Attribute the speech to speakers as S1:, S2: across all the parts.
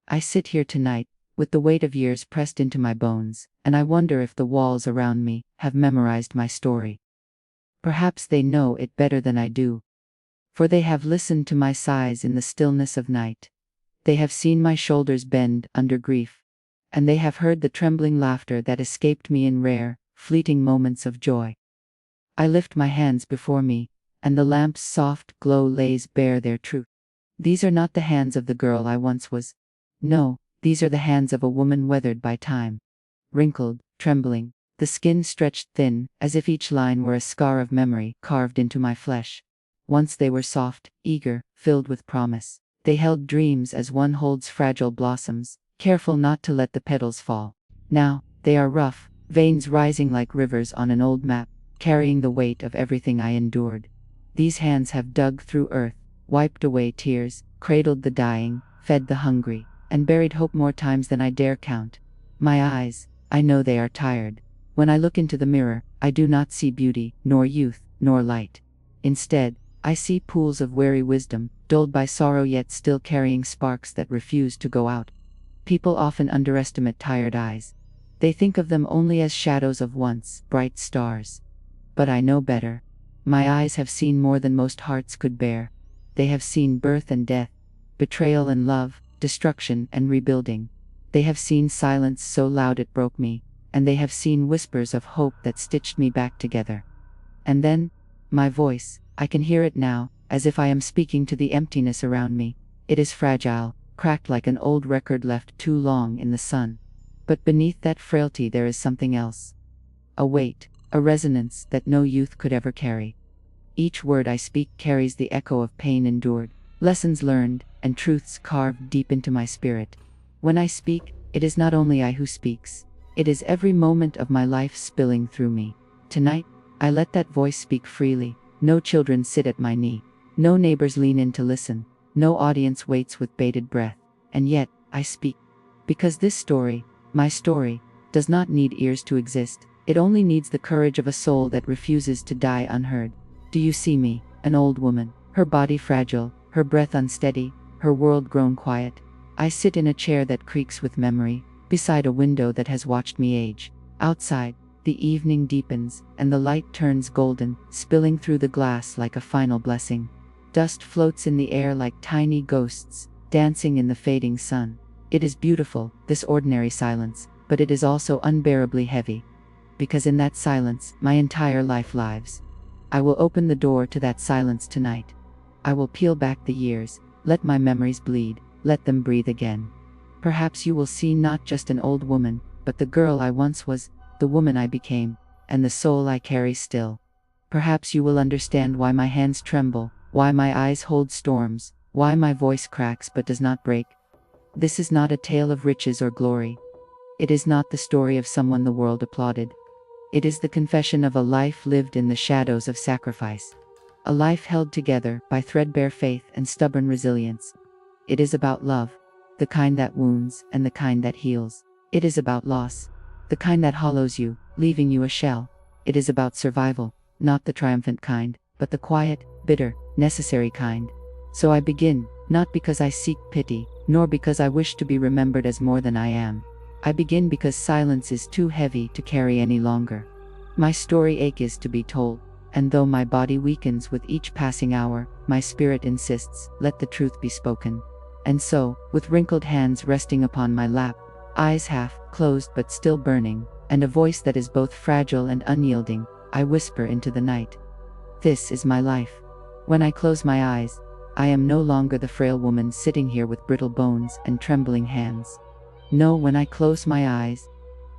S1: I sit here tonight, with the weight of years pressed into my bones, and I wonder if the walls around me have memorized my story. Perhaps they know it better than I do. For they have listened to my sighs in the stillness of night. They have seen my shoulders bend under grief. And they have heard the trembling laughter that escaped me in rare, fleeting moments of joy. I lift my hands before me, and the lamp's soft glow lays bare their truth. These are not the hands of the girl I once was. No, these are the hands of a woman weathered by time. Wrinkled, trembling, the skin stretched thin, as if each line were a scar of memory carved into my flesh. Once they were soft, eager, filled with promise. They held dreams as one holds fragile blossoms, careful not to let the petals fall. Now, they are rough, veins rising like rivers on an old map, carrying the weight of everything I endured. These hands have dug through earth, wiped away tears, cradled the dying, fed the hungry, and buried hope more times than I dare count. My eyes, I know they are tired. When I look into the mirror, I do not see beauty, nor youth, nor light. Instead, I see pools of weary wisdom, dulled by sorrow yet still carrying sparks that refuse to go out. People often underestimate tired eyes. They think of them only as shadows of once bright stars. But I know better. My eyes have seen more than most hearts could bear. They have seen birth and death, betrayal and love, destruction and rebuilding. They have seen silence so loud it broke me, and they have seen whispers of hope that stitched me back together. And then, my voice, I can hear it now, as if I am speaking to the emptiness around me. It is fragile, cracked like an old record left too long in the sun. But beneath that frailty there is something else. A weight, a resonance that no youth could ever carry. Each word I speak carries the echo of pain endured, lessons learned, and truths carved deep into my spirit. When I speak, it is not only I who speaks. It is every moment of my life spilling through me. Tonight, I let that voice speak freely. No children sit at my knee. No neighbors lean in to listen. No audience waits with bated breath. And yet, I speak. Because this story, my story, does not need ears to exist. It only needs the courage of a soul that refuses to die unheard. Do you see me, an old woman, her body fragile, her breath unsteady, her world grown quiet? I sit in a chair that creaks with memory, beside a window that has watched me age. Outside, the evening deepens, and the light turns golden, spilling through the glass like a final blessing. Dust floats in the air like tiny ghosts, dancing in the fading sun. It is beautiful, this ordinary silence, but it is also unbearably heavy. Because in that silence, my entire life lives. I will open the door to that silence tonight. I will peel back the years, let my memories bleed, let them breathe again. Perhaps you will see not just an old woman, but the girl I once was, the woman I became, and the soul I carry still. Perhaps you will understand why my hands tremble, why my eyes hold storms, why my voice cracks but does not break. This is not a tale of riches or glory. It is not the story of someone the world applauded. It is the confession of a life lived in the shadows of sacrifice. A life held together by threadbare faith and stubborn resilience. It is about love, the kind that wounds and the kind that heals. It is about loss, the kind that hollows you, leaving you a shell. It is about survival, not the triumphant kind, but the quiet, bitter, necessary kind. So I begin, not because I seek pity, nor because I wish to be remembered as more than I am. I begin because silence is too heavy to carry any longer. My story ache is to be told, and though my body weakens with each passing hour, my spirit insists, let the truth be spoken. And so, with wrinkled hands resting upon my lap, eyes half closed but still burning, and a voice that is both fragile and unyielding, I whisper into the night. This is my life. When I close my eyes, I am no longer the frail woman sitting here with brittle bones and trembling hands. No, when I close my eyes,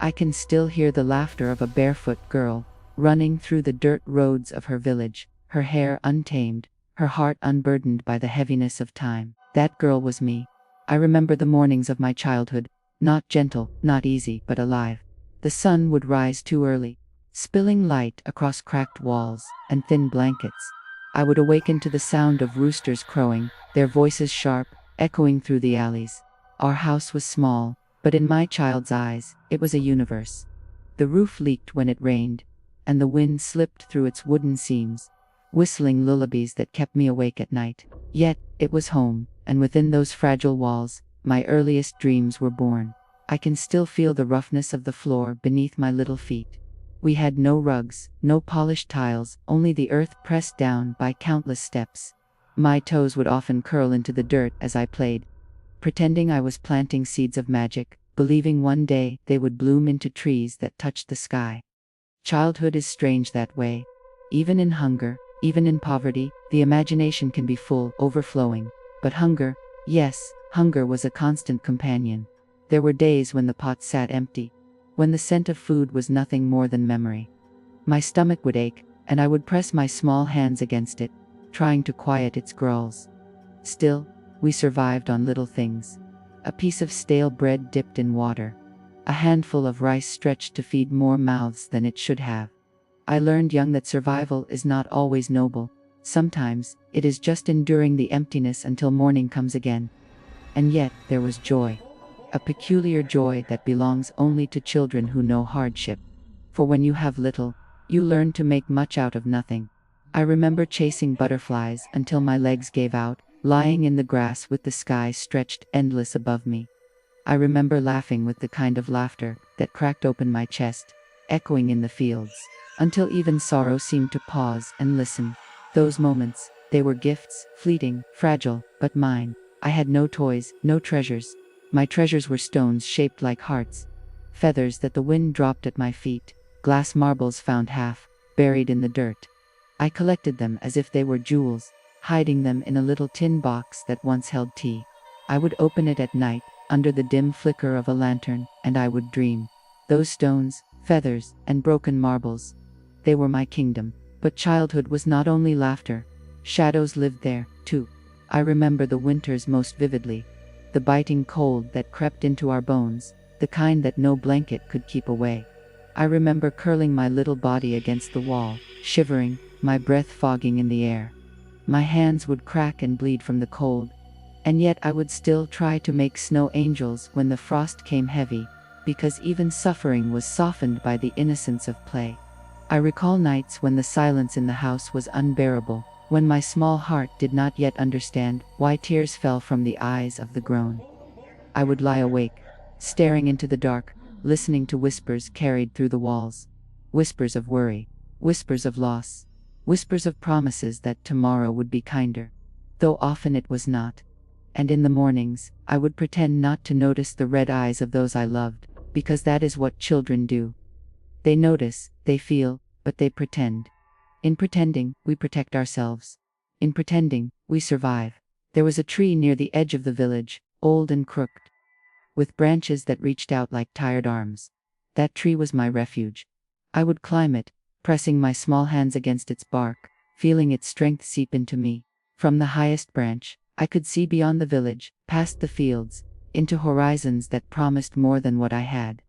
S1: I can still hear the laughter of a barefoot girl, running through the dirt roads of her village, her hair untamed, her heart unburdened by the heaviness of time. That girl was me. I remember the mornings of my childhood, not gentle, not easy, but alive. The sun would rise too early, spilling light across cracked walls and thin blankets. I would awaken to the sound of roosters crowing, their voices sharp, echoing through the alleys. Our house was small, but in my child's eyes, it was a universe. The roof leaked when it rained, and the wind slipped through its wooden seams, whistling lullabies that kept me awake at night. Yet, it was home, and within those fragile walls, my earliest dreams were born. I can still feel the roughness of the floor beneath my little feet. We had no rugs, no polished tiles, only the earth pressed down by countless steps. My toes would often curl into the dirt as I played, pretending I was planting seeds of magic, believing one day they would bloom into trees that touched the sky. Childhood is strange that way. Even in hunger, even in poverty, the imagination can be full, overflowing. But hunger, yes, hunger was a constant companion. There were days when the pot sat empty, when the scent of food was nothing more than memory. My stomach would ache, and I would press my small hands against it, trying to quiet its growls. Still, we survived on little things. A piece of stale bread dipped in water. A handful of rice stretched to feed more mouths than it should have. I learned young that survival is not always noble. Sometimes, it is just enduring the emptiness until morning comes again. And yet, there was joy. A peculiar joy that belongs only to children who know hardship. For when you have little, you learn to make much out of nothing. I remember chasing butterflies until my legs gave out, lying in the grass with the sky stretched endless above me. I remember laughing with the kind of laughter that cracked open my chest, echoing in the fields, until even sorrow seemed to pause and listen. Those moments, they were gifts, fleeting, fragile, but mine. I had no toys, no treasures. My treasures were stones shaped like hearts, feathers that the wind dropped at my feet, glass marbles found half buried in the dirt. I collected them as if they were jewels, hiding them in a little tin box that once held tea. I would open it at night, under the dim flicker of a lantern, and I would dream. Those stones, feathers, and broken marbles, they were my kingdom. But childhood was not only laughter. Shadows lived there, too. I remember the winters most vividly. The biting cold that crept into our bones, the kind that no blanket could keep away. I remember curling my little body against the wall, shivering, my breath fogging in the air. My hands would crack and bleed from the cold, and yet I would still try to make snow angels when the frost came heavy, because even suffering was softened by the innocence of play. I recall nights when the silence in the house was unbearable, when my small heart did not yet understand why tears fell from the eyes of the grown. I would lie awake, staring into the dark, listening to whispers carried through the walls. Whispers of worry, whispers of loss, whispers of promises that tomorrow would be kinder, though often it was not. And in the mornings, I would pretend not to notice the red eyes of those I loved, because that is what children do. They notice, they feel, but they pretend. In pretending, we protect ourselves. In pretending, we survive. There was a tree near the edge of the village, old and crooked, with branches that reached out like tired arms. That tree was my refuge. I would climb it, pressing my small hands against its bark, feeling its strength seep into me. From the highest branch, I could see beyond the village, past the fields, into horizons that promised more than what I had.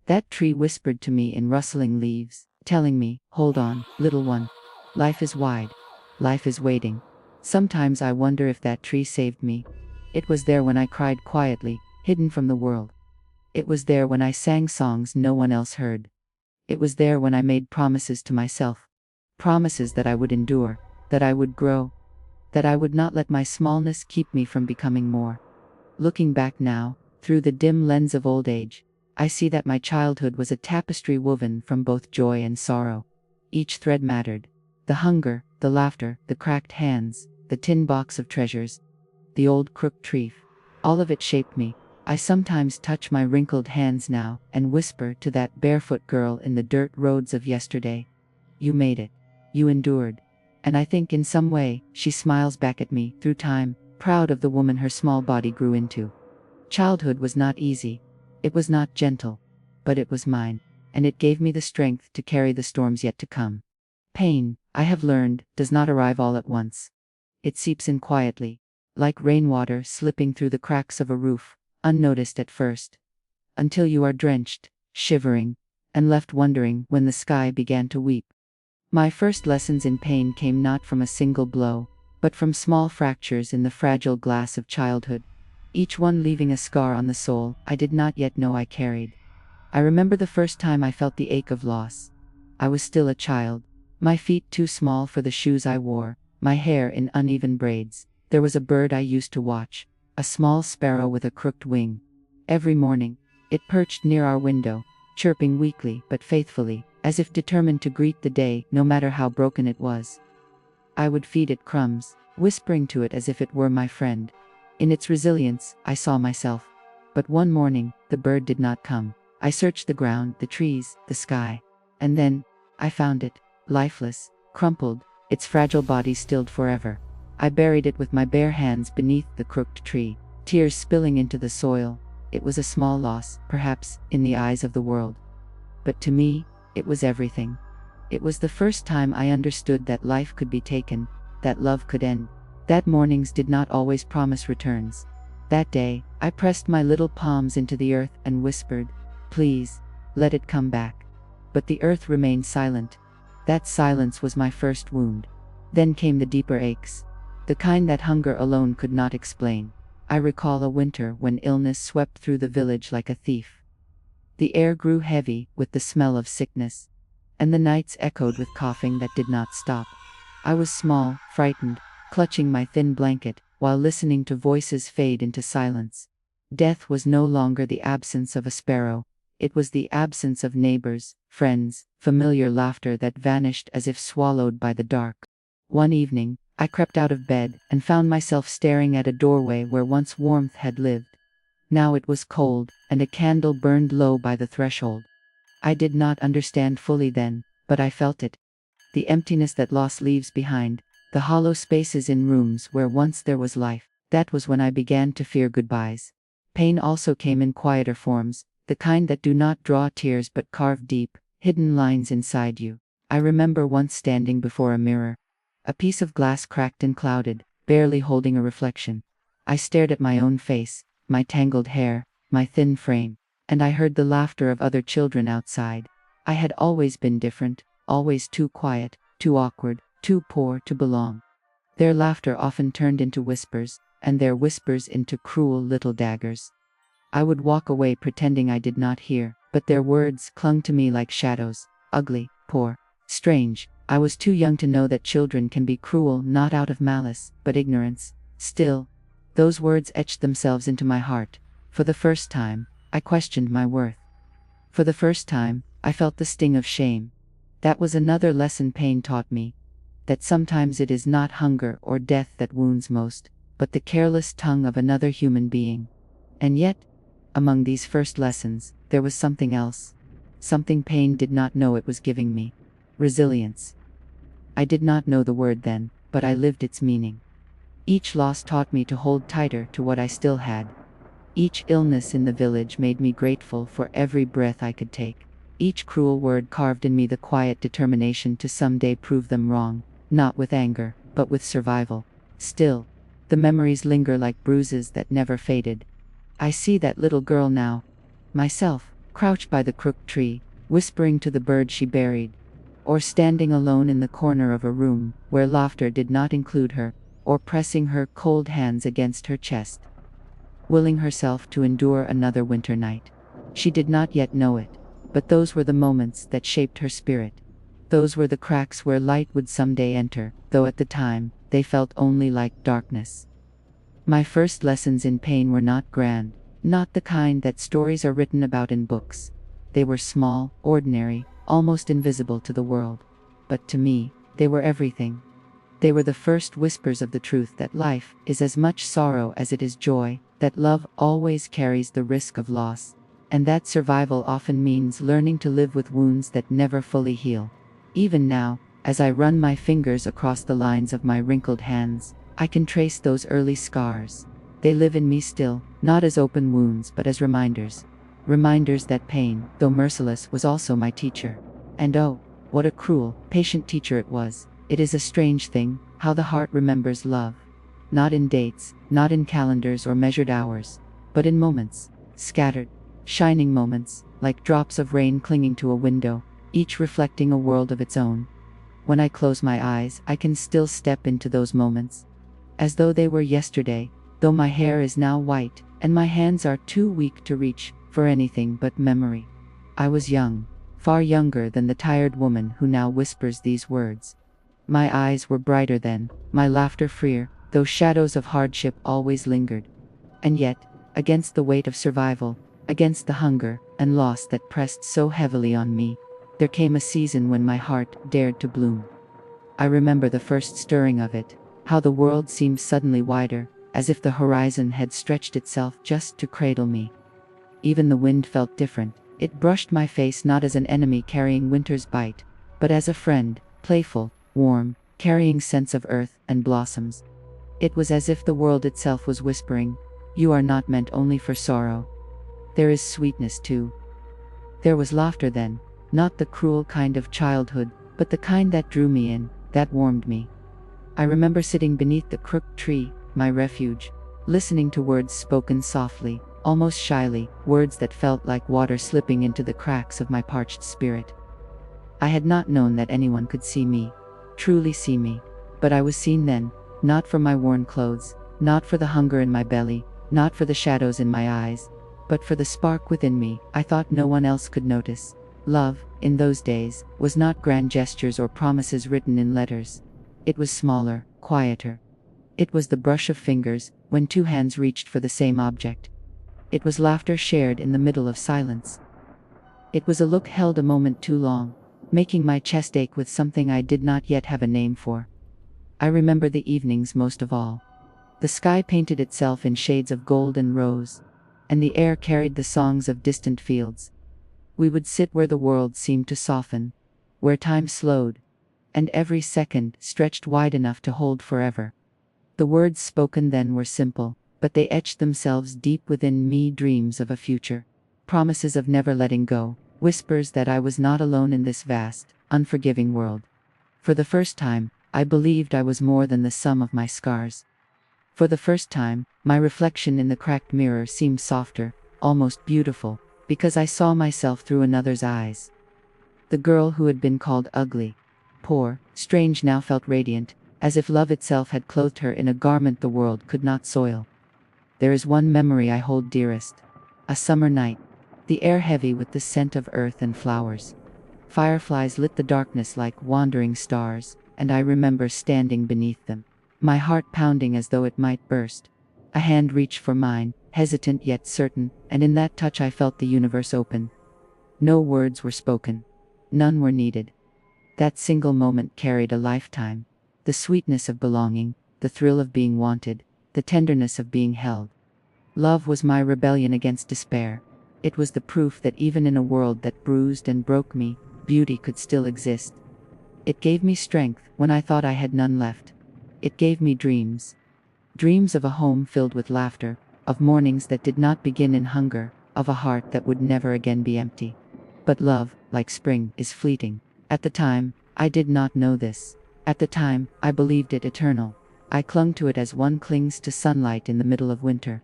S1: That tree whispered to me in rustling leaves, telling me, "Hold on, little one. Life is wide. Life is waiting." Sometimes I wonder if that tree saved me. It was there when I cried quietly, hidden from the world. It was there when I sang songs no one else heard. It was there when I made promises to myself. Promises that I would endure, that I would grow, that I would not let my smallness keep me from becoming more. Looking back now, through the dim lens of old age, I see that my childhood was a tapestry woven from both joy and sorrow. Each thread mattered. The hunger, the laughter, the cracked hands, the tin box of treasures, the old crooked tree. All of it shaped me. I sometimes touch my wrinkled hands now and whisper to that barefoot girl in the dirt roads of yesterday, "You made it. You endured." And I think in some way, she smiles back at me through time, proud of the woman her small body grew into. Childhood was not easy. It was not gentle. But it was mine, and it gave me the strength to carry the storms yet to come. Pain, I have learned, does not arrive all at once. It seeps in quietly, like rainwater slipping through the cracks of a roof, unnoticed at first, until you are drenched, shivering, and left wondering when the sky began to weep. My first lessons in pain came not from a single blow, but from small fractures in the fragile glass of childhood, each one leaving a scar on the soul I did not yet know I carried. I remember the first time I felt the ache of loss. I was still a child, my feet too small for the shoes I wore, my hair in uneven braids. There was a bird I used to watch, a small sparrow with a crooked wing. Every morning, it perched near our window, chirping weakly but faithfully, as if determined to greet the day, no matter how broken it was. I would feed it crumbs, whispering to it as if it were my friend. In its resilience, I saw myself. But one morning, the bird did not come. I searched the ground, the trees, the sky. And then, I found it, lifeless, crumpled, its fragile body stilled forever. I buried it with my bare hands beneath the crooked tree, tears spilling into the soil. It was a small loss, perhaps, in the eyes of the world. But to me, it was everything. It was the first time I understood that life could be taken, that love could end, that mornings did not always promise returns. That day, I pressed my little palms into the earth and whispered, "Please, let it come back." But the earth remained silent. That silence was my first wound. Then came the deeper aches, the kind that hunger alone could not explain. I recall a winter when illness swept through the village like a thief. The air grew heavy with the smell of sickness, and the nights echoed with coughing that did not stop. I was small, frightened, clutching my thin blanket, while listening to voices fade into silence. Death was no longer the absence of a sparrow, it was the absence of neighbors, friends, familiar laughter that vanished as if swallowed by the dark. One evening, I crept out of bed and found myself staring at a doorway where once warmth had lived. Now it was cold, and a candle burned low by the threshold. I did not understand fully then, but I felt it. The emptiness that loss leaves behind, the hollow spaces in rooms where once there was life. That was when I began to fear goodbyes. Pain also came in quieter forms, the kind that do not draw tears but carve deep, hidden lines inside you. I remember once standing before a mirror. A piece of glass cracked and clouded, barely holding a reflection. I stared at my own face, my tangled hair, my thin frame, and I heard the laughter of other children outside. I had always been different, always too quiet, too awkward, too poor to belong. Their laughter often turned into whispers, and their whispers into cruel little daggers. I would walk away pretending I did not hear, but their words clung to me like shadows, ugly, poor, strange. I was too young to know that children can be cruel not out of malice, but ignorance. Still, those words etched themselves into my heart. For the first time, I questioned my worth. For the first time, I felt the sting of shame. That was another lesson pain taught me. That sometimes it is not hunger or death that wounds most, but the careless tongue of another human being. And yet, among these first lessons, there was something else. Something pain did not know it was giving me. Resilience. I did not know the word then, but I lived its meaning. Each loss taught me to hold tighter to what I still had. Each illness in the village made me grateful for every breath I could take. Each cruel word carved in me the quiet determination to someday prove them wrong, not with anger, but with survival. Still, the memories linger like bruises that never faded. I see that little girl now. Myself, crouched by the crooked tree, whispering to the bird she buried. Or standing alone in the corner of a room, where laughter did not include her, or pressing her cold hands against her chest, willing herself to endure another winter night. She did not yet know it, but those were the moments that shaped her spirit. Those were the cracks where light would someday enter, though at the time, they felt only like darkness. My first lessons in pain were not grand, not the kind that stories are written about in books. They were small, ordinary, almost invisible to the world. But to me, they were everything. They were the first whispers of the truth that life is as much sorrow as it is joy, that love always carries the risk of loss, and that survival often means learning to live with wounds that never fully heal. Even now, as I run my fingers across the lines of my wrinkled hands, I can trace those early scars. They live in me still, not as open wounds but as reminders. Reminders that pain, though merciless, was also my teacher. And oh, what a cruel, patient teacher it was. It is a strange thing, how the heart remembers love. Not in dates, not in calendars or measured hours, but in moments, scattered, shining moments, like drops of rain clinging to a window, each reflecting a world of its own. When I close my eyes, I can still step into those moments, as though they were yesterday, though my hair is now white, and my hands are too weak to reach for anything but memory. I was young, far younger than the tired woman who now whispers these words. My eyes were brighter then, my laughter freer, though shadows of hardship always lingered. And yet, against the weight of survival, against the hunger and loss that pressed so heavily on me, there came a season when my heart dared to bloom. I remember the first stirring of it, how the world seemed suddenly wider, as if the horizon had stretched itself just to cradle me. Even the wind felt different. It brushed my face not as an enemy carrying winter's bite, but as a friend, playful, warm, carrying scents of earth and blossoms. It was as if the world itself was whispering, "You are not meant only for sorrow. There is sweetness too." There was laughter then, not the cruel kind of childhood, but the kind that drew me in, that warmed me. I remember sitting beneath the crooked tree, my refuge, listening to words spoken softly, almost shyly, words that felt like water slipping into the cracks of my parched spirit. I had not known that anyone could see me, truly see me, but I was seen then, not for my worn clothes, not for the hunger in my belly, not for the shadows in my eyes, but for the spark within me I thought no one else could notice. Love, in those days, was not grand gestures or promises written in letters. It was smaller, quieter. It was the brush of fingers, when two hands reached for the same object. It was laughter shared in the middle of silence. It was a look held a moment too long, making my chest ache with something I did not yet have a name for. I remember the evenings most of all. The sky painted itself in shades of gold and rose, and the air carried the songs of distant fields. We would sit where the world seemed to soften, where time slowed, and every second stretched wide enough to hold forever. The words spoken then were simple, but they etched themselves deep within me, dreams of a future, promises of never letting go, whispers that I was not alone in this vast, unforgiving world. For the first time, I believed I was more than the sum of my scars. For the first time, my reflection in the cracked mirror seemed softer, almost beautiful, because I saw myself through another's eyes. The girl who had been called ugly, poor, strange now felt radiant, as if love itself had clothed her in a garment the world could not soil. There is one memory I hold dearest. A summer night, the air heavy with the scent of earth and flowers. Fireflies lit the darkness like wandering stars, and I remember standing beneath them, my heart pounding as though it might burst. A hand reached for mine, hesitant yet certain, and in that touch I felt the universe open. No words were spoken. None were needed. That single moment carried a lifetime. The sweetness of belonging, the thrill of being wanted, the tenderness of being held. Love was my rebellion against despair. It was the proof that even in a world that bruised and broke me, beauty could still exist. It gave me strength when I thought I had none left. It gave me dreams. Dreams of a home filled with laughter, of mornings that did not begin in hunger, of a heart that would never again be empty. But love, like spring, is fleeting. At the time, I did not know this. At the time, I believed it eternal. I clung to it as one clings to sunlight in the middle of winter.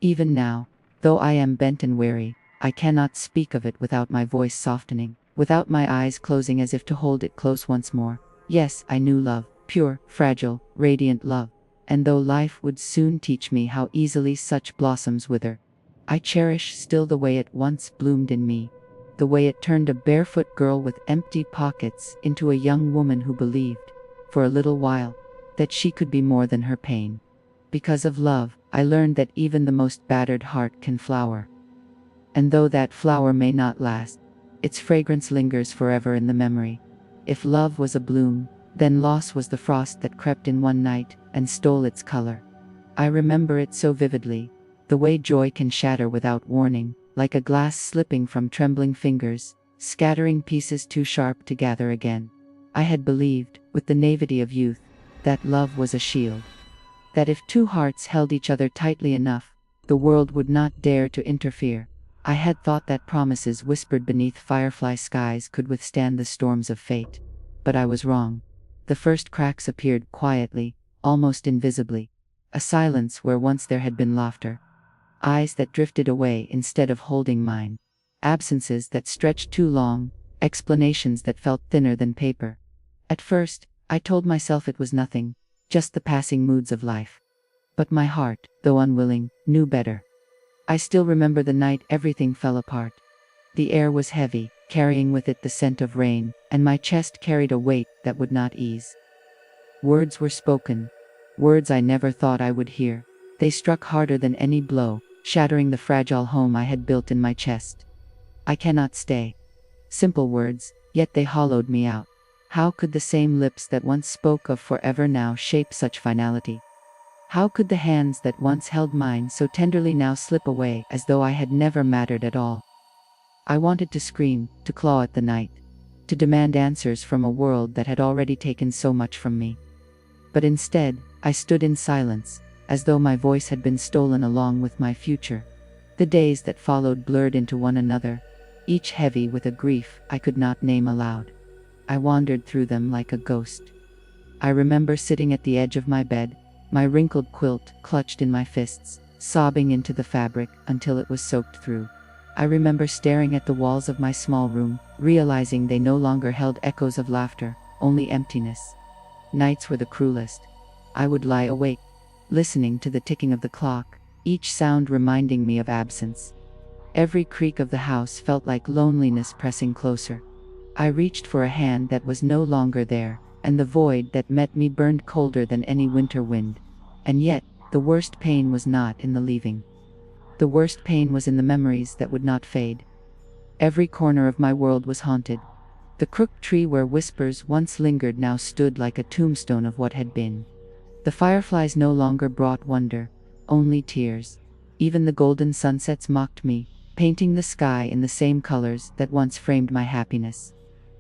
S1: Even now, though I am bent and weary, I cannot speak of it without my voice softening, without my eyes closing as if to hold it close once more. Yes, I knew love, pure, fragile, radiant love. And though life would soon teach me how easily such blossoms wither, I cherish still the way it once bloomed in me, the way it turned a barefoot girl with empty pockets into a young woman who believed, for a little while, that she could be more than her pain. Because of love, I learned that even the most battered heart can flower. And though that flower may not last, its fragrance lingers forever in the memory. If love was a bloom, then loss was the frost that crept in one night and stole its color. I remember it so vividly, the way joy can shatter without warning, like a glass slipping from trembling fingers, scattering pieces too sharp to gather again. I had believed, with the naivety of youth, that love was a shield. That if two hearts held each other tightly enough, the world would not dare to interfere. I had thought that promises whispered beneath firefly skies could withstand the storms of fate. But I was wrong. The first cracks appeared quietly, almost invisibly. A silence where once there had been laughter. Eyes that drifted away instead of holding mine. Absences that stretched too long, explanations that felt thinner than paper. At first, I told myself it was nothing, just the passing moods of life. But my heart, though unwilling, knew better. I still remember the night everything fell apart. The air was heavy, carrying with it the scent of rain, and my chest carried a weight that would not ease. Words were spoken, words I never thought I would hear. They struck harder than any blow, shattering the fragile home I had built in my chest. I cannot stay. Simple words, yet they hollowed me out. How could the same lips that once spoke of forever now shape such finality? How could the hands that once held mine so tenderly now slip away as though I had never mattered at all? I wanted to scream, to claw at the night, to demand answers from a world that had already taken so much from me. But instead, I stood in silence, as though my voice had been stolen along with my future. The days that followed blurred into one another, each heavy with a grief I could not name aloud. I wandered through them like a ghost. I remember sitting at the edge of my bed, my wrinkled quilt clutched in my fists, sobbing into the fabric until it was soaked through. I remember staring at the walls of my small room, realizing they no longer held echoes of laughter, only emptiness. Nights were the cruelest. I would lie awake, listening to the ticking of the clock, each sound reminding me of absence. Every creak of the house felt like loneliness pressing closer. I reached for a hand that was no longer there, and the void that met me burned colder than any winter wind. And yet, the worst pain was not in the leaving. The worst pain was in the memories that would not fade. Every corner of my world was haunted. The crooked tree where whispers once lingered now stood like a tombstone of what had been. The fireflies no longer brought wonder, only tears. Even the golden sunsets mocked me, painting the sky in the same colors that once framed my happiness.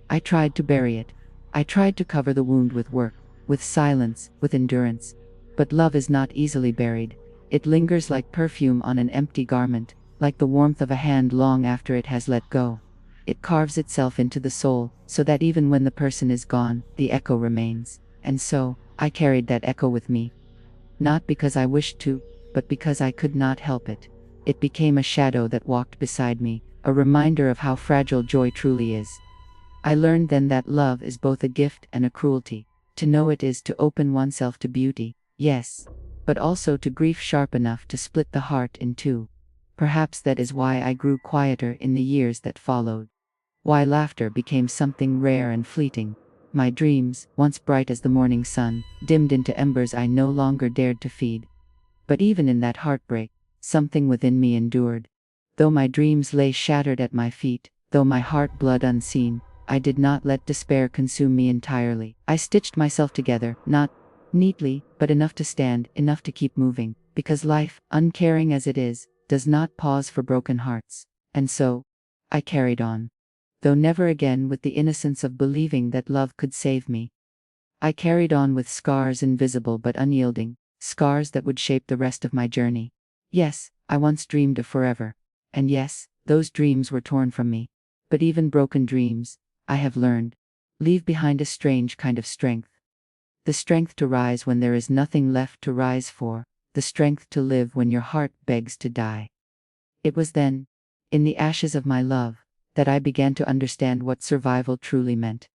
S1: I tried to bury it. I tried to cover the wound with work, with silence, with endurance. But love is not easily buried. It lingers like perfume on an empty garment, like the warmth of a hand long after it has let go. It carves itself into the soul, so that even when the person is gone, the echo remains. And so, I carried that echo with me. Not because I wished to, but because I could not help it. It became a shadow that walked beside me, a reminder of how fragile joy truly is. I learned then that love is both a gift and a cruelty. To know it is to open oneself to beauty, yes, but also to grief sharp enough to split the heart in two. Perhaps that is why I grew quieter in the years that followed. Why laughter became something rare and fleeting. My dreams, once bright as the morning sun, dimmed into embers I no longer dared to feed. But even in that heartbreak, something within me endured. Though my dreams lay shattered at my feet, though my heart bled unseen, I did not let despair consume me entirely. I stitched myself together, not neatly, but enough to stand, enough to keep moving, because life, uncaring as it is, does not pause for broken hearts. And so, I carried on. Though never again with the innocence of believing that love could save me. I carried on with scars invisible but unyielding, scars that would shape the rest of my journey. Yes, I once dreamed of forever. And yes, those dreams were torn from me. But even broken dreams, I have learned, leave behind a strange kind of strength. The strength to rise when there is nothing left to rise for, the strength to live when your heart begs to die. It was then, in the ashes of my love, that I began to understand what survival truly meant.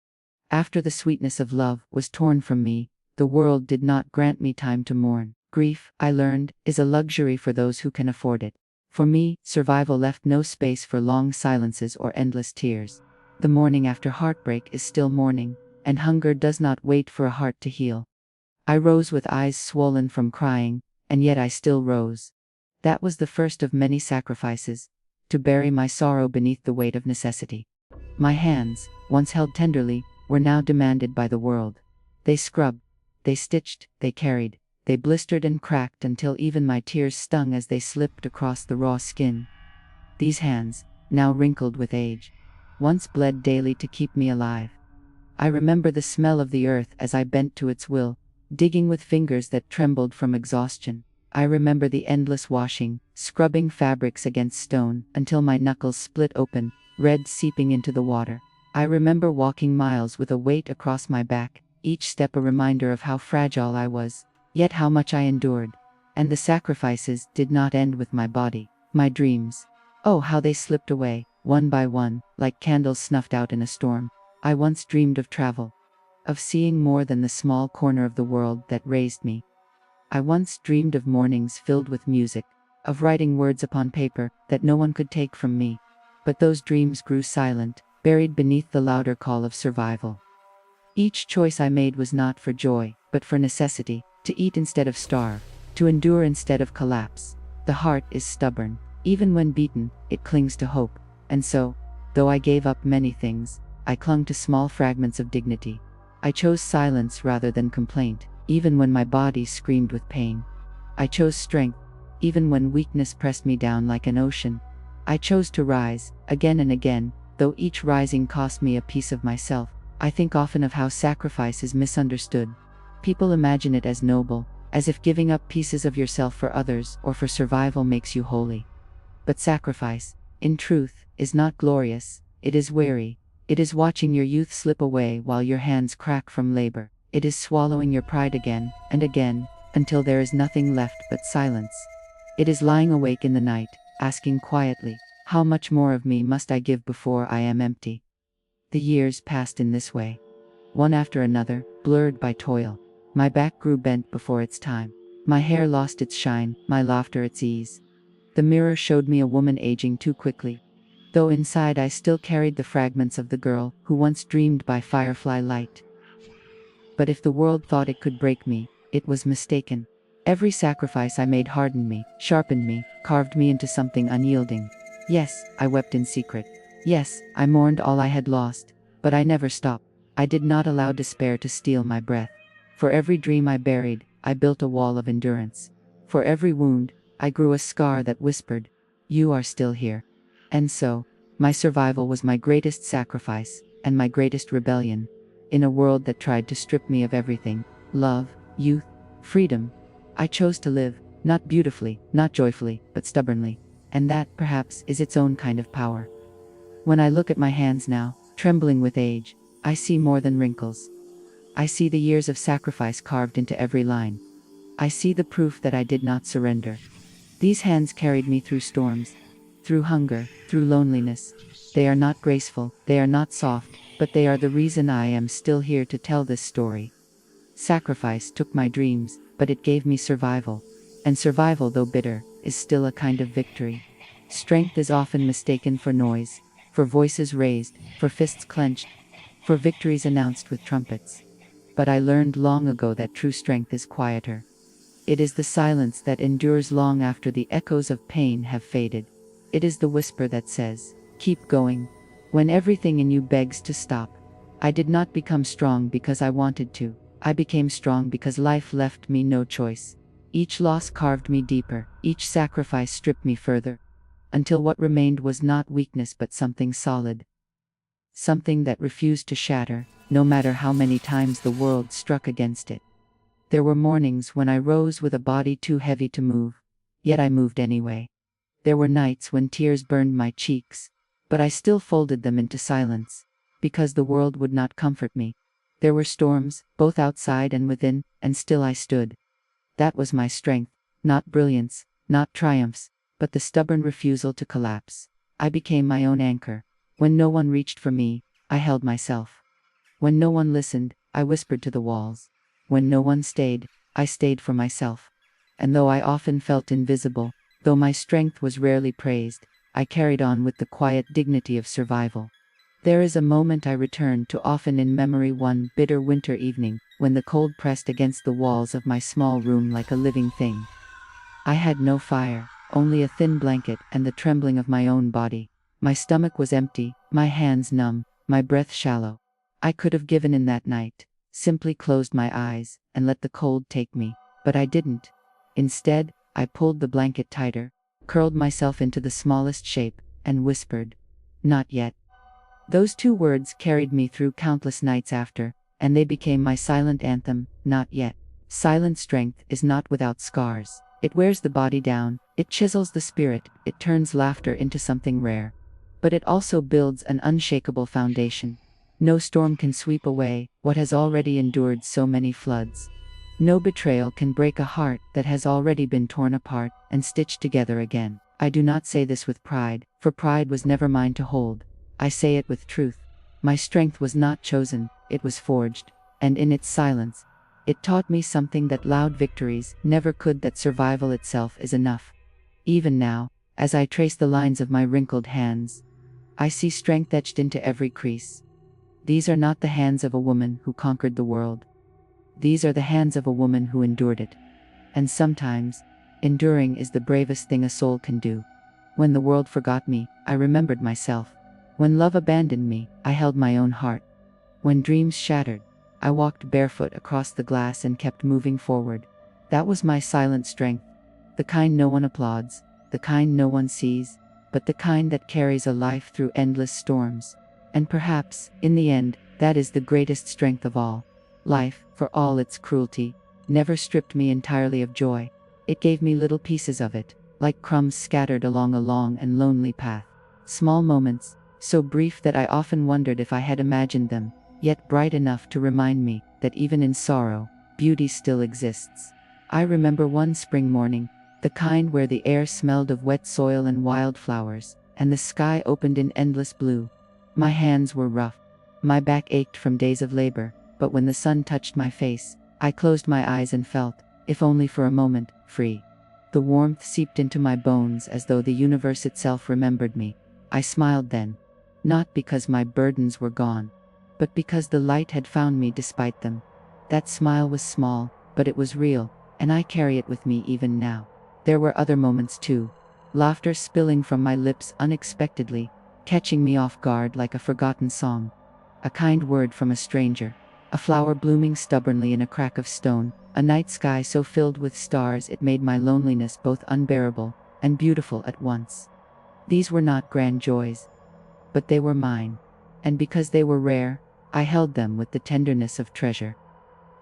S1: After the sweetness of love was torn from me, the world did not grant me time to mourn. Grief, I learned, is a luxury for those who can afford it. For me, survival left no space for long silences or endless tears. The morning after heartbreak is still morning, and hunger does not wait for a heart to heal. I rose with eyes swollen from crying, and yet I still rose. That was the first of many sacrifices, to bury my sorrow beneath the weight of necessity. My hands, once held tenderly, were now demanded by the world. They scrubbed, they stitched, they carried, they blistered and cracked until even my tears stung as they slipped across the raw skin. These hands, now wrinkled with age, once bled daily to keep me alive. I remember the smell of the earth as I bent to its will, digging with fingers that trembled from exhaustion. I remember the endless washing, scrubbing fabrics against stone until my knuckles split open, red seeping into the water. I remember walking miles with a weight across my back, each step a reminder of how fragile I was, yet how much I endured. And the sacrifices did not end with my body, my dreams. Oh, how they slipped away, one by one, like candles snuffed out in a storm. I once dreamed of travel, of seeing more than the small corner of the world that raised me. I once dreamed of mornings filled with music, of writing words upon paper that no one could take from me. But those dreams grew silent, buried beneath the louder call of survival. Each choice I made was not for joy, but for necessity, to eat instead of starve, to endure instead of collapse. The heart is stubborn. Even when beaten, it clings to hope. And so, though I gave up many things, I clung to small fragments of dignity. I chose silence rather than complaint, even when my body screamed with pain. I chose strength, even when weakness pressed me down like an ocean. I chose to rise, again and again, though each rising cost me a piece of myself. I think often of how sacrifice is misunderstood. People imagine it as noble, as if giving up pieces of yourself for others or for survival makes you holy. But sacrifice, in truth, is not glorious. It is weary. It is watching your youth slip away while your hands crack from labor. It is swallowing your pride again and again, until there is nothing left but silence. It is lying awake in the night, asking quietly, how much more of me must I give before I am empty? The years passed in this way, one after another, blurred by toil. My back grew bent before its time. My hair lost its shine, my laughter its ease. The mirror showed me a woman aging too quickly, though inside I still carried the fragments of the girl who once dreamed by firefly light. But if the world thought it could break me, it was mistaken. Every sacrifice I made hardened me, sharpened me, carved me into something unyielding. Yes, I wept in secret. Yes, I mourned all I had lost, but I never stopped. I did not allow despair to steal my breath. For every dream I buried, I built a wall of endurance. For every wound, I grew a scar that whispered, "You are still here." And so, my survival was my greatest sacrifice, and my greatest rebellion. In a world that tried to strip me of everything, love, youth, freedom, I chose to live, not beautifully, not joyfully, but stubbornly. And that, perhaps, is its own kind of power. When I look at my hands now, trembling with age, I see more than wrinkles. I see the years of sacrifice carved into every line. I see the proof that I did not surrender. These hands carried me through storms, through hunger, through loneliness. They are not graceful, they are not soft, but they are the reason I am still here to tell this story. Sacrifice took my dreams, but it gave me survival. And survival, though bitter, is still a kind of victory. Strength is often mistaken for noise, for voices raised, for fists clenched, for victories announced with trumpets. But I learned long ago that true strength is quieter. It is the silence that endures long after the echoes of pain have faded. It is the whisper that says, "Keep going," when everything in you begs to stop. I did not become strong because I wanted to. I became strong because life left me no choice. Each loss carved me deeper, each sacrifice stripped me further, until what remained was not weakness but something solid. Something that refused to shatter, no matter how many times the world struck against it. There were mornings when I rose with a body too heavy to move, yet I moved anyway. There were nights when tears burned my cheeks, but I still folded them into silence, because the world would not comfort me. There were storms, both outside and within, and still I stood. That was my strength, not brilliance, not triumphs, but the stubborn refusal to collapse. I became my own anchor. When no one reached for me, I held myself. When no one listened, I whispered to the walls. When no one stayed, I stayed for myself. And though I often felt invisible, though my strength was rarely praised, I carried on with the quiet dignity of survival. There is a moment I return to often in memory, one bitter winter evening, when the cold pressed against the walls of my small room like a living thing. I had no fire, only a thin blanket and the trembling of my own body. My stomach was empty, my hands numb, my breath shallow. I could have given in that night, simply closed my eyes, and let the cold take me, but I didn't. Instead, I pulled the blanket tighter, curled myself into the smallest shape, and whispered, "Not yet." Those two words carried me through countless nights after, and they became my silent anthem, "Not yet." Silent strength is not without scars. It wears the body down, it chisels the spirit, it turns laughter into something rare. But it also builds an unshakable foundation. No storm can sweep away what has already endured so many floods. No betrayal can break a heart that has already been torn apart and stitched together again. I do not say this with pride, for pride was never mine to hold. I say it with truth. My strength was not chosen, it was forged, and in its silence, it taught me something that loud victories never could, that survival itself is enough. Even now, as I trace the lines of my wrinkled hands, I see strength etched into every crease. These are not the hands of a woman who conquered the world. These are the hands of a woman who endured it. And sometimes, enduring is the bravest thing a soul can do. When the world forgot me, I remembered myself. When love abandoned me, I held my own heart. When dreams shattered, I walked barefoot across the glass and kept moving forward. That was my silent strength. The kind no one applauds, the kind no one sees, but the kind that carries a life through endless storms. And perhaps, in the end, that is the greatest strength of all. Life, for all its cruelty, never stripped me entirely of joy. It gave me little pieces of it, like crumbs scattered along a long and lonely path. Small moments, so brief that I often wondered if I had imagined them, yet bright enough to remind me that even in sorrow, beauty still exists. I remember one spring morning, the kind where the air smelled of wet soil and wildflowers, and the sky opened in endless blue. My hands were rough. My back ached from days of labor, but when the sun touched my face, I closed my eyes and felt, if only for a moment, free. The warmth seeped into my bones as though the universe itself remembered me. I smiled then, not because my burdens were gone, but because the light had found me despite them. That smile was small, but it was real, and I carry it with me even now. There were other moments too. Laughter spilling from my lips unexpectedly, catching me off guard like a forgotten song. A kind word from a stranger. A flower blooming stubbornly in a crack of stone. A night sky so filled with stars it made my loneliness both unbearable and beautiful at once. These were not grand joys, but they were mine. And because they were rare, I held them with the tenderness of treasure.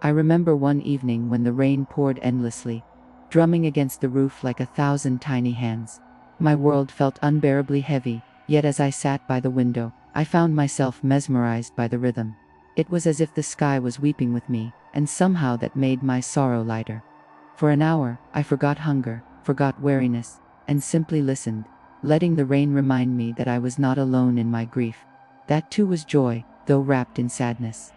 S1: I remember one evening when the rain poured endlessly, drumming against the roof like 1,000 tiny hands. My world felt unbearably heavy, yet as I sat by the window, I found myself mesmerized by the rhythm. It was as if the sky was weeping with me, and somehow that made my sorrow lighter. For an hour, I forgot hunger, forgot weariness, and simply listened, letting the rain remind me that I was not alone in my grief. That too was joy, though wrapped in sadness.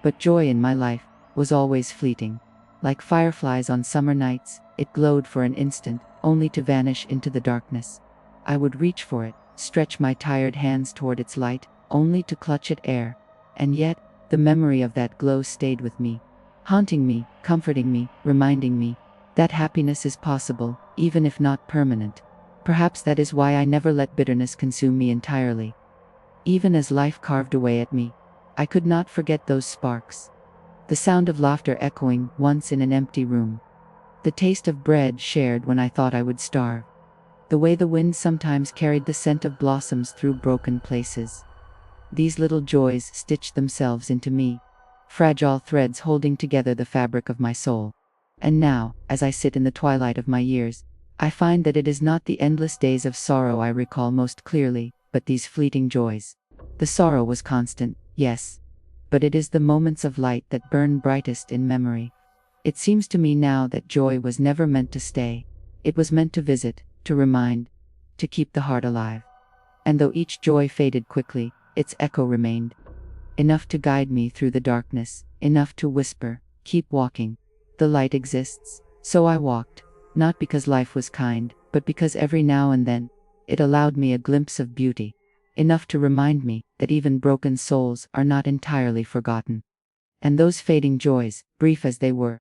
S1: But joy in my life was always fleeting. Like fireflies on summer nights, it glowed for an instant, only to vanish into the darkness. I would reach for it, stretch my tired hands toward its light, only to clutch at air. And yet, the memory of that glow stayed with me, haunting me, comforting me, reminding me that happiness is possible, even if not permanent. Perhaps that is why I never let bitterness consume me entirely. Even as life carved away at me, I could not forget those sparks. The sound of laughter echoing once in an empty room. The taste of bread shared when I thought I would starve. The way the wind sometimes carried the scent of blossoms through broken places. These little joys stitched themselves into me, fragile threads holding together the fabric of my soul. And now, as I sit in the twilight of my years, I find that it is not the endless days of sorrow I recall most clearly, but these fleeting joys. The sorrow was constant, yes, but it is the moments of light that burn brightest in memory. It seems to me now that joy was never meant to stay. It was meant to visit, to remind, to keep the heart alive. And though each joy faded quickly, its echo remained. Enough to guide me through the darkness, enough to whisper, keep walking. The light exists, so I walked, not because life was kind, but because every now and then, it allowed me a glimpse of beauty. Enough to remind me that even broken souls are not entirely forgotten. And those fading joys, brief as they were,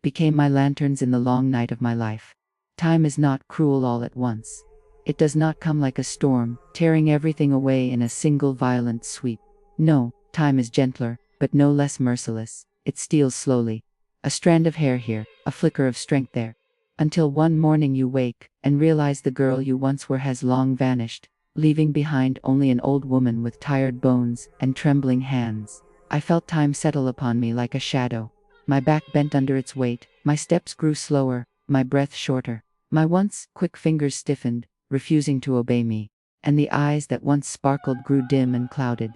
S1: became my lanterns in the long night of my life. Time is not cruel all at once. It does not come like a storm, tearing everything away in a single violent sweep. No, time is gentler, but no less merciless. It steals slowly. A strand of hair here, a flicker of strength there. Until one morning you wake, and realize the girl you once were has long vanished, leaving behind only an old woman with tired bones and trembling hands. I felt time settle upon me like a shadow. My back bent under its weight, my steps grew slower, my breath shorter. My once quick fingers stiffened, refusing to obey me, and the eyes that once sparkled grew dim and clouded.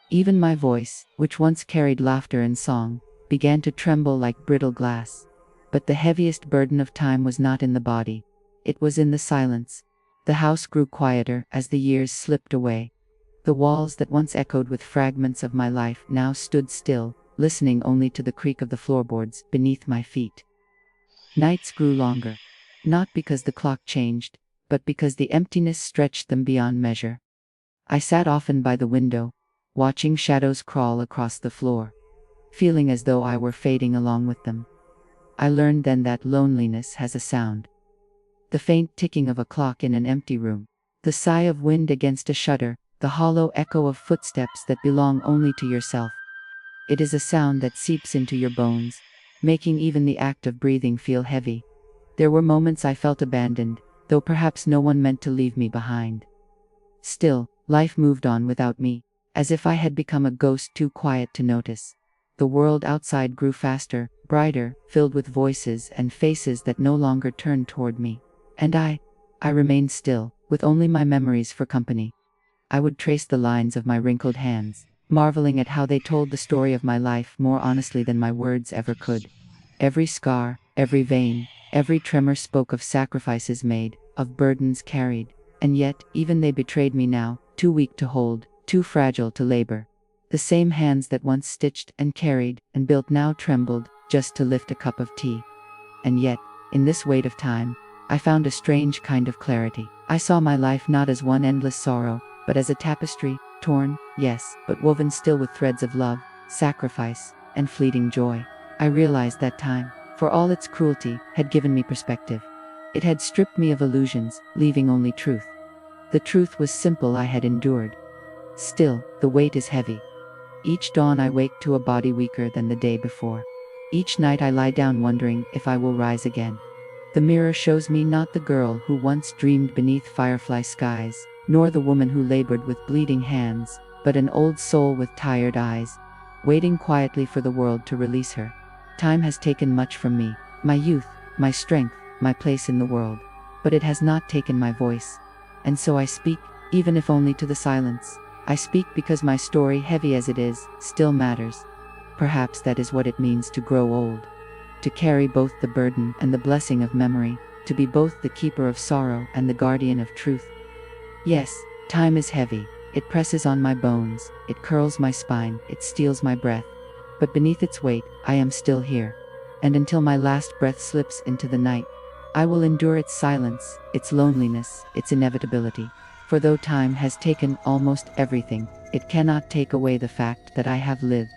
S1: Even my voice, which once carried laughter and song, began to tremble like brittle glass. But the heaviest burden of time was not in the body. It was in the silence. The house grew quieter as the years slipped away. The walls that once echoed with fragments of my life now stood still, listening only to the creak of the floorboards beneath my feet. Nights grew longer. Not because the clock changed, but because the emptiness stretched them beyond measure. I sat often by the window, watching shadows crawl across the floor, feeling as though I were fading along with them. I learned then that loneliness has a sound. The faint ticking of a clock in an empty room, the sigh of wind against a shutter, the hollow echo of footsteps that belong only to yourself. It is a sound that seeps into your bones, making even the act of breathing feel heavy. There were moments I felt abandoned, though perhaps no one meant to leave me behind. Still, life moved on without me, as if I had become a ghost too quiet to notice. The world outside grew faster, brighter, filled with voices and faces that no longer turned toward me. And I remained still, with only my memories for company. I would trace the lines of my wrinkled hands, marveling at how they told the story of my life more honestly than my words ever could. Every scar, every vein, every tremor spoke of sacrifices made, of burdens carried, and yet, even they betrayed me now, too weak to hold, too fragile to labor. The same hands that once stitched and carried and built now trembled, just to lift a cup of tea. And yet, in this weight of time, I found a strange kind of clarity. I saw my life not as one endless sorrow, but as a tapestry, torn, yes, but woven still with threads of love, sacrifice, and fleeting joy. I realized that time, for all its cruelty, had given me perspective. It had stripped me of illusions, leaving only truth. The truth was simple. I had endured. Still, the weight is heavy. Each dawn I wake to a body weaker than the day before. Each night I lie down wondering if I will rise again. The mirror shows me not the girl who once dreamed beneath firefly skies, nor the woman who labored with bleeding hands, but an old soul with tired eyes, waiting quietly for the world to release her. Time has taken much from me, my youth, my strength, my place in the world. But it has not taken my voice. And so I speak, even if only to the silence. I speak because my story, heavy as it is, still matters. Perhaps that is what it means to grow old. To carry both the burden and the blessing of memory, to be both the keeper of sorrow and the guardian of truth. Yes, time is heavy. It presses on my bones, it curls my spine, it steals my breath. But beneath its weight, I am still here. And until my last breath slips into the night, I will endure its silence, its loneliness, its inevitability. For though time has taken almost everything, it cannot take away the fact that I have lived.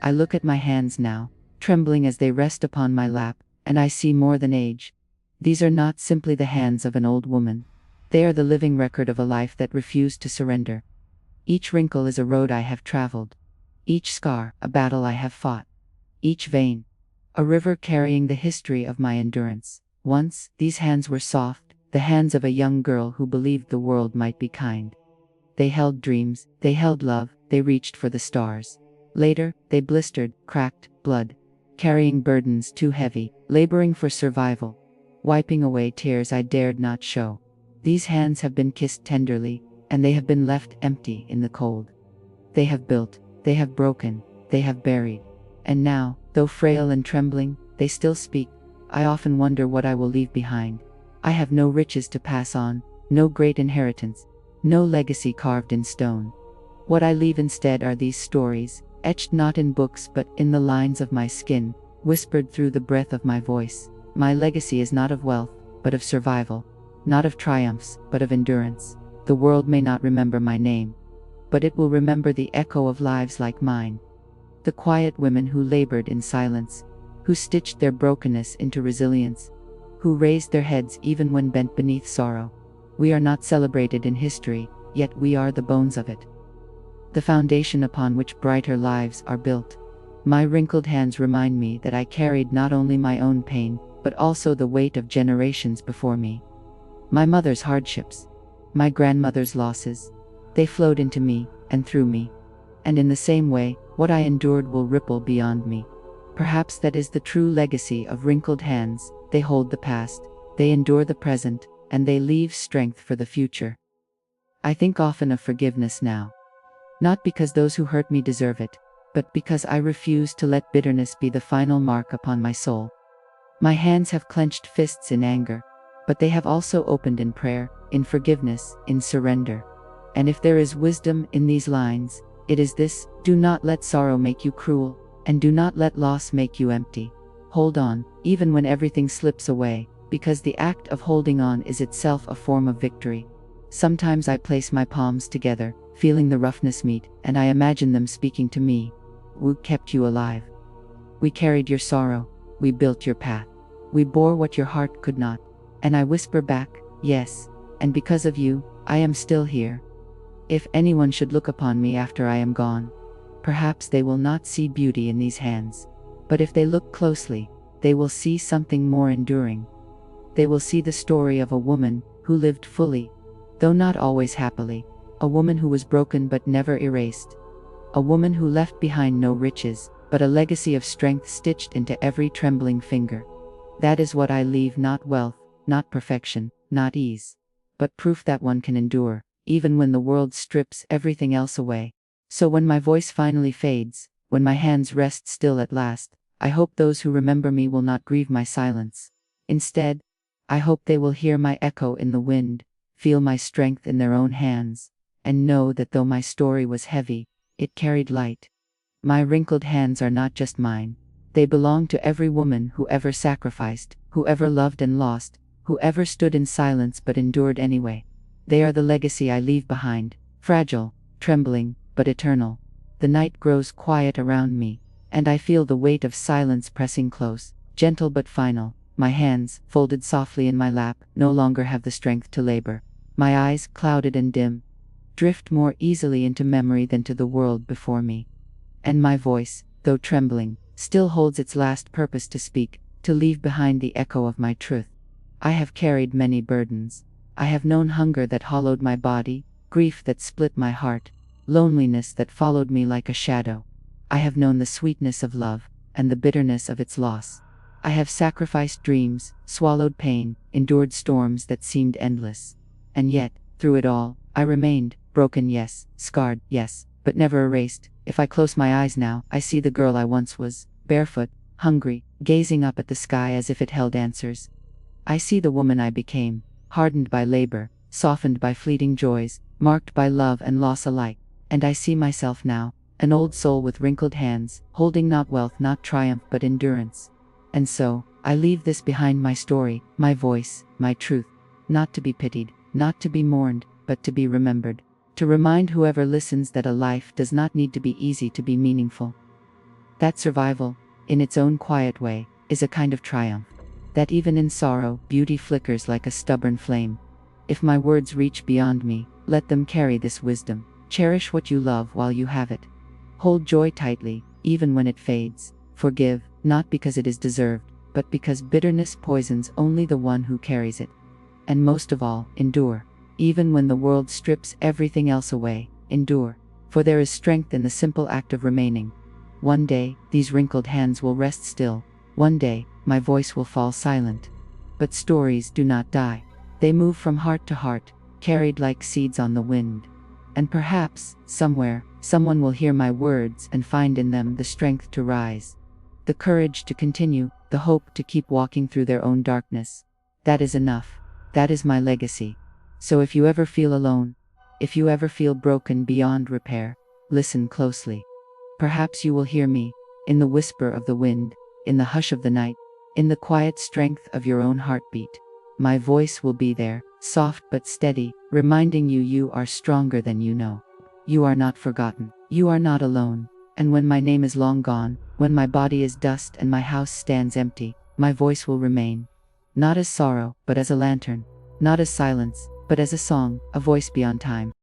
S1: I look at my hands now, trembling as they rest upon my lap, and I see more than age. These are not simply the hands of an old woman. They are the living record of a life that refused to surrender. Each wrinkle is a road I have traveled. Each scar, a battle I have fought. Each vein, a river carrying the history of my endurance. Once, these hands were soft, the hands of a young girl who believed the world might be kind. They held dreams, they held love, they reached for the stars. Later, they blistered, cracked, blood, carrying burdens too heavy, laboring for survival, wiping away tears I dared not show. These hands have been kissed tenderly, and they have been left empty in the cold. They have built, they have broken, they have buried. And now, though frail and trembling, they still speak. I often wonder what I will leave behind. I have no riches to pass on, no great inheritance, no legacy carved in stone. What I leave instead are these stories, etched not in books but in the lines of my skin, whispered through the breath of my voice. My legacy is not of wealth, but of survival, not of triumphs, but of endurance. The world may not remember my name, but it will remember the echo of lives like mine. The quiet women who labored in silence, who stitched their brokenness into resilience, who raised their heads even when bent beneath sorrow. We are not celebrated in history, yet we are the bones of it. The foundation upon which brighter lives are built. My wrinkled hands remind me that I carried not only my own pain, but also the weight of generations before me. My mother's hardships, my grandmother's losses, they flowed into me, and through me. And in the same way, what I endured will ripple beyond me. Perhaps that is the true legacy of wrinkled hands. They hold the past, they endure the present, and they leave strength for the future. I think often of forgiveness now. Not because those who hurt me deserve it, but because I refuse to let bitterness be the final mark upon my soul. My hands have clenched fists in anger, but they have also opened in prayer, in forgiveness, in surrender. And if there is wisdom in these lines, it is this: do not let sorrow make you cruel, and do not let loss make you empty. Hold on, even when everything slips away, because the act of holding on is itself a form of victory. Sometimes I place my palms together, feeling the roughness meet, and I imagine them speaking to me. We kept you alive. We carried your sorrow. we built your path. We bore what your heart could not. And I whisper back, yes, and because of you, I am still here. If anyone should look upon me after I am gone, perhaps they will not see beauty in these hands. But if they look closely, they will see something more enduring. They will see the story of a woman who lived fully, though not always happily. A woman who was broken but never erased. A woman who left behind no riches, but a legacy of strength stitched into every trembling finger. That is what I leave, not wealth, not perfection, not ease, but proof that one can endure, even when the world strips everything else away. So when my voice finally fades, when my hands rest still at last, I hope those who remember me will not grieve my silence. Instead, I hope they will hear my echo in the wind, feel my strength in their own hands, and know that though my story was heavy, it carried light. My wrinkled hands are not just mine. They belong to every woman who ever sacrificed, who ever loved and lost, who ever stood in silence but endured anyway. They are the legacy I leave behind, fragile, trembling, but eternal. The night grows quiet around me, and I feel the weight of silence pressing close, gentle but final. My hands, folded softly in my lap, no longer have the strength to labor. My eyes, clouded and dim, drift more easily into memory than to the world before me. And my voice, though trembling, still holds its last purpose to speak, to leave behind the echo of my truth. I have carried many burdens. I have known hunger that hollowed my body, grief that split my heart, loneliness that followed me like a shadow. I have known the sweetness of love, and the bitterness of its loss. I have sacrificed dreams, swallowed pain, endured storms that seemed endless. And yet, through it all, I remained, broken yes, scarred yes, but never erased. If I close my eyes now, I see the girl I once was, barefoot, hungry, gazing up at the sky as if it held answers. I see the woman I became, hardened by labor, softened by fleeting joys, marked by love and loss alike. And I see myself now, an old soul with wrinkled hands, holding not wealth, not triumph, but endurance. And so, I leave this behind, my story, my voice, my truth, not to be pitied, not to be mourned, but to be remembered. To remind whoever listens that a life does not need to be easy to be meaningful. That survival, in its own quiet way, is a kind of triumph. That even in sorrow, beauty flickers like a stubborn flame. If my words reach beyond me, let them carry this wisdom. Cherish what you love while you have it. Hold joy tightly, even when it fades. Forgive, not because it is deserved, but because bitterness poisons only the one who carries it. And most of all, endure. Even when the world strips everything else away, endure. For there is strength in the simple act of remaining. One day, these wrinkled hands will rest still. One day, my voice will fall silent. But stories do not die. They move from heart to heart, carried like seeds on the wind. And perhaps, somewhere, someone will hear my words and find in them the strength to rise. The courage to continue, the hope to keep walking through their own darkness. That is enough. That is my legacy. So if you ever feel alone, if you ever feel broken beyond repair, listen closely. Perhaps you will hear me, in the whisper of the wind, in the hush of the night, in the quiet strength of your own heartbeat. My voice will be there, soft but steady, reminding you you are stronger than you know. You are not forgotten. You are not alone. And when my name is long gone, when my body is dust and my house stands empty, my voice will remain. Not as sorrow, but as a lantern. Not as silence, but as a song, a voice beyond time.